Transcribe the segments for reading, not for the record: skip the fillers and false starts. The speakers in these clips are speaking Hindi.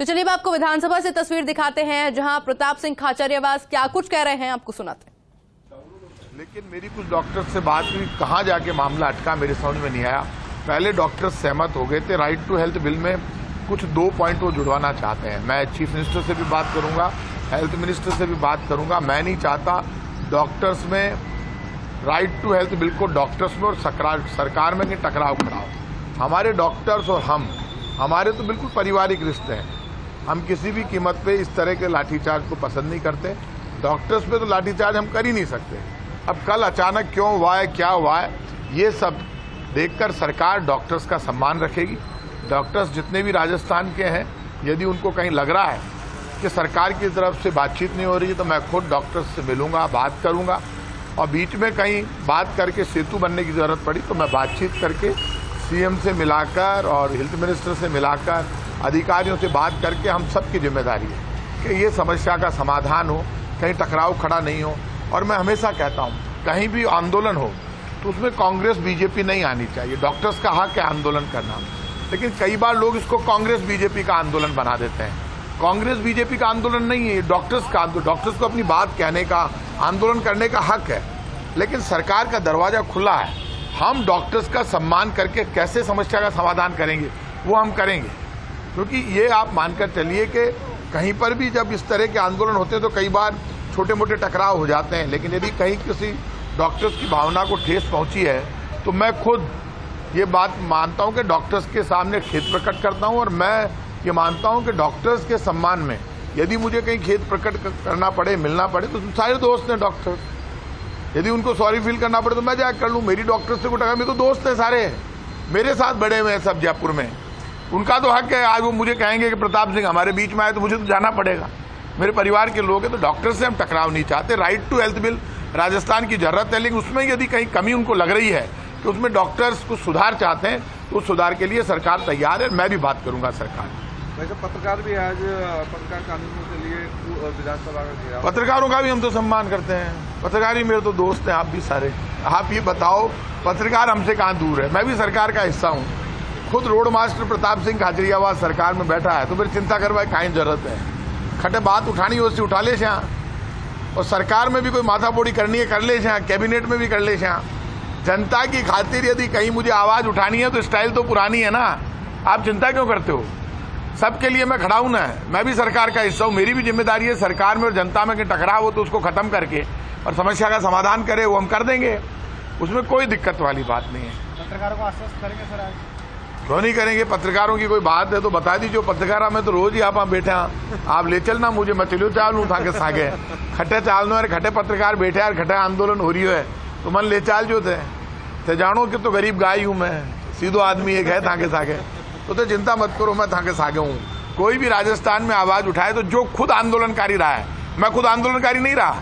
तो चलिए आपको विधानसभा से तस्वीर दिखाते हैं जहां प्रताप सिंह खाचरियावास क्या कुछ कह रहे हैं, आपको सुनाते हैं। लेकिन मेरी कुछ डॉक्टर से बात हुई, कहाँ जाके मामला अटका मेरे समझ में नहीं आया। पहले डॉक्टर सहमत हो गए थे, राइट टू हेल्थ बिल में कुछ 2 पॉइंट वो जुड़वाना चाहते हैं। मैं चीफ मिनिस्टर से भी बात करूंगा, हेल्थ मिनिस्टर से भी बात करूंगा। मैं नहीं चाहता डॉक्टर्स में, राइट टू हेल्थ बिल को डॉक्टर्स में और सरकार में टकराव खड़ा हो। हमारे डॉक्टर्स और हमारे तो बिल्कुल पारिवारिक रिश्ते हैं। हम किसी भी कीमत पे इस तरह के लाठीचार्ज को पसंद नहीं करते। डॉक्टर्स पे तो लाठीचार्ज हम कर ही नहीं सकते। अब कल अचानक क्यों हुआ है, क्या हुआ है, ये सब देखकर सरकार डॉक्टर्स का सम्मान रखेगी। डॉक्टर्स जितने भी राजस्थान के हैं, यदि उनको कहीं लग रहा है कि सरकार की तरफ से बातचीत नहीं हो रही है, तो मैं खुद डॉक्टर्स से मिलूंगा, बात करूंगा। और बीच में कहीं बात करके सेतु बनने की जरूरत पड़ी तो मैं बातचीत करके सीएम से मिलाकर और हेल्थ मिनिस्टर से मिलाकर अधिकारियों से बात करके, हम सबकी जिम्मेदारी है कि ये समस्या का समाधान हो, कहीं टकराव खड़ा नहीं हो। और मैं हमेशा कहता हूं, कहीं भी आंदोलन हो तो उसमें कांग्रेस बीजेपी नहीं आनी चाहिए। डॉक्टर्स का हक है आंदोलन करना, लेकिन कई बार लोग इसको कांग्रेस बीजेपी का आंदोलन बना देते हैं। कांग्रेस बीजेपी का आंदोलन नहीं है, डॉक्टर्स का। डॉक्टर्स को अपनी बात कहने का, आंदोलन करने का हक है, लेकिन सरकार का दरवाजा खुला है। हम डॉक्टर्स का सम्मान करके कैसे समस्या का समाधान करेंगे, वो हम करेंगे। क्योंकि ये आप मानकर चलिए कि कहीं पर भी जब इस तरह के आंदोलन होते हैं तो कई बार छोटे मोटे टकराव हो जाते हैं, लेकिन यदि कहीं किसी डॉक्टर्स की भावना को ठेस पहुंची है तो मैं खुद ये बात मानता हूं कि डॉक्टर्स के सामने खेद प्रकट करता हूं। और मैं ये मानता हूं कि डॉक्टर्स के सम्मान में यदि मुझे कहीं खेद प्रकट करना पड़े, मिलना पड़े, तो सारे दोस्त हैं डॉक्टर्स। यदि उनको सॉरी फील करना पड़े तो मैं जाकर कर लूँ। मेरी डॉक्टर्स से कोई टकराव, मेरे तो दोस्त हैं सारे, मेरे साथ बड़े हुए हैं सब जयपुर में। उनका तो हक है, आज वो मुझे कहेंगे कि प्रताप सिंह हमारे बीच में आए तो मुझे तो जाना पड़ेगा। मेरे परिवार के लोग हैं, तो डॉक्टर से हम टकराव नहीं चाहते। Right to health bill Rajasthan की जरूरत है, लेकिन उसमें यदि कहीं कमी उनको लग रही है कि उसमें डॉक्टर्स कुछ सुधार चाहते हैं तो उस सुधार के लिए सरकार तैयार है। मैं भी बात करूंगा सरकार। वैसे पत्रकार भी आज पत्रकार कानूनों के लिए विधानसभा का घेराव। पत्रकारों का भी हम तो सम्मान करते हैं। पत्रकार ही मेरे तो दोस्त हैं, आप भी सारे। आप ये बताओ, पत्रकार हमसे कहाँ दूर है? मैं भी सरकार का हिस्सा हूँ। खुद रोड मास्टर प्रताप सिंह खाचरियावास सरकार में बैठा है, तो फिर चिंता करवाए काहे जरूरत है? खटे बात उठानी हो, उससे उठा ले छा। और सरकार में भी कोई माथापोड़ी करनी है, कर ले छा। कैबिनेट में भी कर ले छा। जनता की खातिर यदि कहीं मुझे आवाज उठानी है तो स्टाइल तो पुरानी है ना। आप चिंता क्यों करते हो? सबके लिए मैं खड़ा हूं ना। मैं भी सरकार का हिस्सा हूं, मेरी भी जिम्मेदारी है सरकार में और जनता में कि टकराव हो तो उसको खत्म करके और समस्या का समाधान करे, वो हम कर देंगे। उसमें कोई दिक्कत वाली बात नहीं है। पत्रकारों को आश्वस्त करेंगे सर आज? क्यों नहीं करेंगे? पत्रकारों की कोई बात है तो बता दीजिए। पत्रकारा में तो रोज ही आप बैठे हैं, आप ले चलना मुझे, मैं चलो चाल उठा के सागे खटे चालनो है, खटे पत्रकार बैठे यार, खटे आंदोलन हो रही है तो मन ले चाल जो थे जानो कि तो गरीब गाय हूं मैं, सीधो आदमी एक है थाके सागे। तो चिंता मत करो, मैं थाके सागे हूँ। कोई भी राजस्थान में आवाज उठाए तो जो खुद आंदोलनकारी रहा है, मैं खुद आंदोलनकारी नहीं रहा।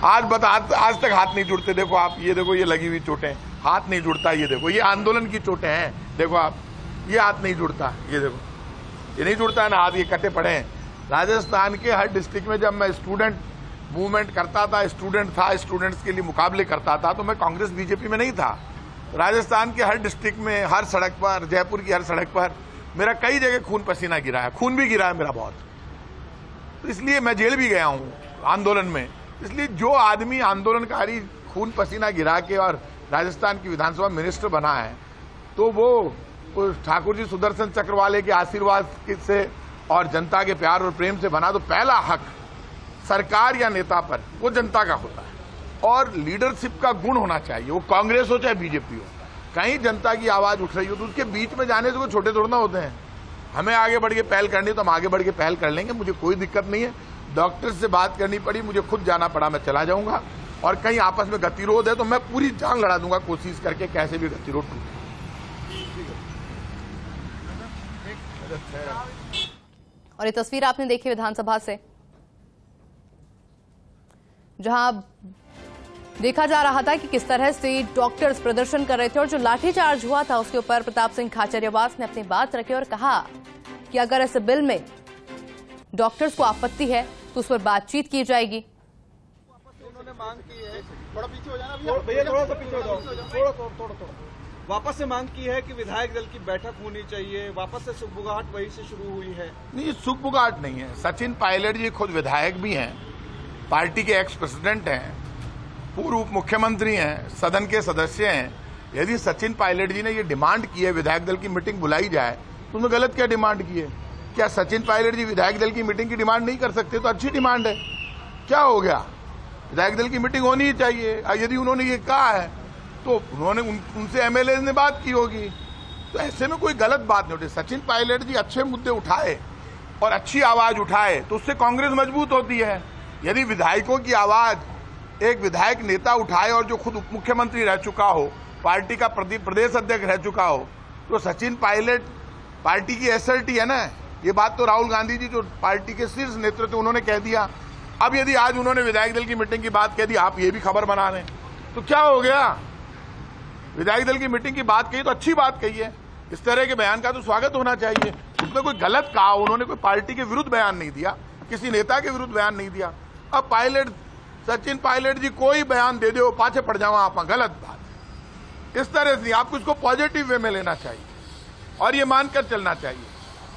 आज तक हाथ नहीं जुड़ते। देखो आप, ये देखो, ये लगी हुई चोटें, हाथ नहीं जुड़ता। ये देखो, ये आंदोलन की चोटें हैं। देखो आप, ये हाथ नहीं जुड़ता, ये देखो, ये नहीं जुड़ता है ना हाथ, ये कटे पड़े हैं। राजस्थान के हर डिस्ट्रिक्ट में जब मैं स्टूडेंट मूवमेंट करता था, स्टूडेंट्स के लिए मुकाबले करता था, तो मैं कांग्रेस बीजेपी में नहीं था। राजस्थान के हर डिस्ट्रिक्ट में, हर सड़क पर, जयपुर की हर सड़क पर मेरा कई जगह खून पसीना गिरा है, खून भी गिरा है मेरा बहुत। तो इसलिए मैं जेल भी गया हूँ आंदोलन में। इसलिए जो आदमी आंदोलनकारी खून पसीना गिरा के और राजस्थान की विधानसभा मिनिस्टर बना है, तो वो ठाकुर जी सुदर्शन चक्र वाले के आशीर्वाद से और जनता के प्यार और प्रेम से बना, तो पहला हक सरकार या नेता पर वो जनता का होता है। और लीडरशिप का गुण होना चाहिए, वो कांग्रेस हो चाहे बीजेपी हो। कहीं जनता की आवाज उठ रही हो तो उसके बीच में जाने से वो छोटे थोड़ा ना होते हैं। हमें आगे बढ़ के पहल करनी तो हम आगे बढ़ के पहल कर लेंगे, मुझे कोई दिक्कत नहीं है। डॉक्टर्स से बात करनी पड़ी, मुझे खुद जाना पड़ा, मैं चला जाऊंगा। और कहीं आपस में गतिरोध है तो मैं पूरी जान लड़ा दूंगा, कोशिश करके कैसे भी गतिरोध टूटे। और ये तस्वीर आपने देखी विधानसभा से, जहां देखा जा रहा था कि किस तरह से डॉक्टर्स प्रदर्शन कर रहे थे और जो लाठीचार्ज हुआ था उसके ऊपर प्रताप सिंह खाचरियावास ने अपनी बात रखी और कहा कि अगर इस बिल में डॉक्टर्स को आपत्ति है तो उस पर बातचीत की जाएगी। उन्होंने मांग की है, थोड़ा पीछे हो जाना भैया, थोड़ा सा पीछे हो जाओ, थोड़ा। वापस से मांग की है कि विधायक दल की बैठक होनी चाहिए, वापस से सुगबुगाहट वहीं से शुरू हुई है। नहीं, सुगबुगाहट नहीं है। सचिन पायलट जी खुद विधायक भी हैं, पार्टी के एक्स प्रेसिडेंट हैं, पूर्व उप मुख्यमंत्री हैं, सदन के सदस्य हैं। यदि सचिन पायलट जी ने ये डिमांड की है विधायक दल की मीटिंग बुलाई जाए, तो उन्होंने गलत क्या डिमांड की है? क्या सचिन पायलट जी विधायक दल की मीटिंग की डिमांड नहीं कर सकते? तो अच्छी डिमांड है, क्या हो गया? विधायक दल की मीटिंग होनी ही चाहिए। यदि उन्होंने ये कहा है तो उन्होंने उनसे एमएलए ने बात की होगी, तो ऐसे में कोई गलत बात नहीं होती। सचिन पायलट जी अच्छे मुद्दे उठाए और अच्छी आवाज उठाए तो उससे कांग्रेस मजबूत होती है। यदि विधायकों की आवाज एक विधायक नेता उठाए और जो खुद उप मुख्यमंत्री रह चुका हो, पार्टी का प्रदेश अध्यक्ष रह चुका हो, तो सचिन पायलट पार्टी की एसएलटी है ना। ये बात तो राहुल गांधी जी जो पार्टी के शीर्ष नेतृत्व उन्होंने कह दिया। अब यदि आज उन्होंने विधायक दल की मीटिंग की बात कह दी, आप ये भी खबर बना रहे हैं, तो क्या हो गया? विधायक दल की मीटिंग की बात कही तो अच्छी बात कही है। इस तरह के बयान का तो स्वागत होना चाहिए। उसमें कोई गलत कहा, उन्होंने कोई पार्टी के विरुद्ध बयान नहीं दिया, किसी नेता के विरुद्ध बयान नहीं दिया। अब सचिन पायलट जी कोई बयान दे दो, पाछे पड़ जाओ आप, गलत बात। इस तरह से आपको इसको पॉजिटिव वे में लेना चाहिए और ये मानकर चलना चाहिए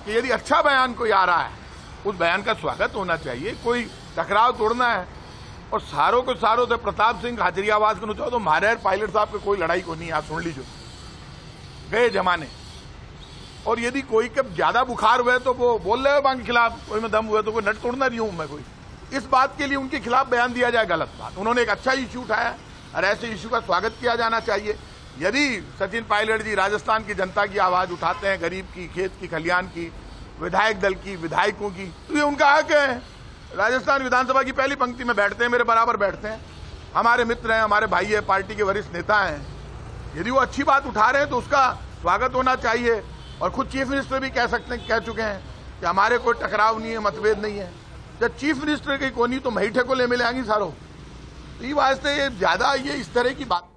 कि यदि अच्छा बयान कोई आ रहा है, उस बयान का स्वागत होना चाहिए। कोई टकराव तोड़ना है और सारों को सारों से प्रताप सिंह खाचरियावास को चाहो तो महाराज पायलट साहब के कोई लड़ाई को नहीं। आप सुन लीजिए, गए जमाने। और यदि कोई कब ज्यादा बुखार हुए तो वो बोल रहे हो के खिलाफ, कोई में दम हुए तो कोई नट तोड़ना नहीं हूं मैं कोई। इस बात के लिए उनके खिलाफ बयान दिया जाए, गलत बात। उन्होंने एक अच्छा इश्यू उठाया और ऐसे इश्यू का स्वागत किया जाना चाहिए। यदि सचिन पायलट जी राजस्थान की जनता की आवाज उठाते हैं, गरीब की, खेत की, खलियान की, विधायक दल की, विधायकों की, तो ये उनका हक है। राजस्थान विधानसभा की पहली पंक्ति में बैठते हैं, मेरे बराबर बैठते हैं, हमारे मित्र हैं, हमारे भाई है, पार्टी के वरिष्ठ नेता हैं। यदि वो अच्छी बात उठा रहे हैं तो उसका स्वागत होना चाहिए। और खुद चीफ मिनिस्टर भी कह चुके हैं कि हमारे कोई टकराव नहीं है, मतभेद नहीं है। जब चीफ मिनिस्टर की कोनी तो महीठे को ले मिलेंगी सारों। तो ये वास्ते ये ज्यादा ये इस तरह की बात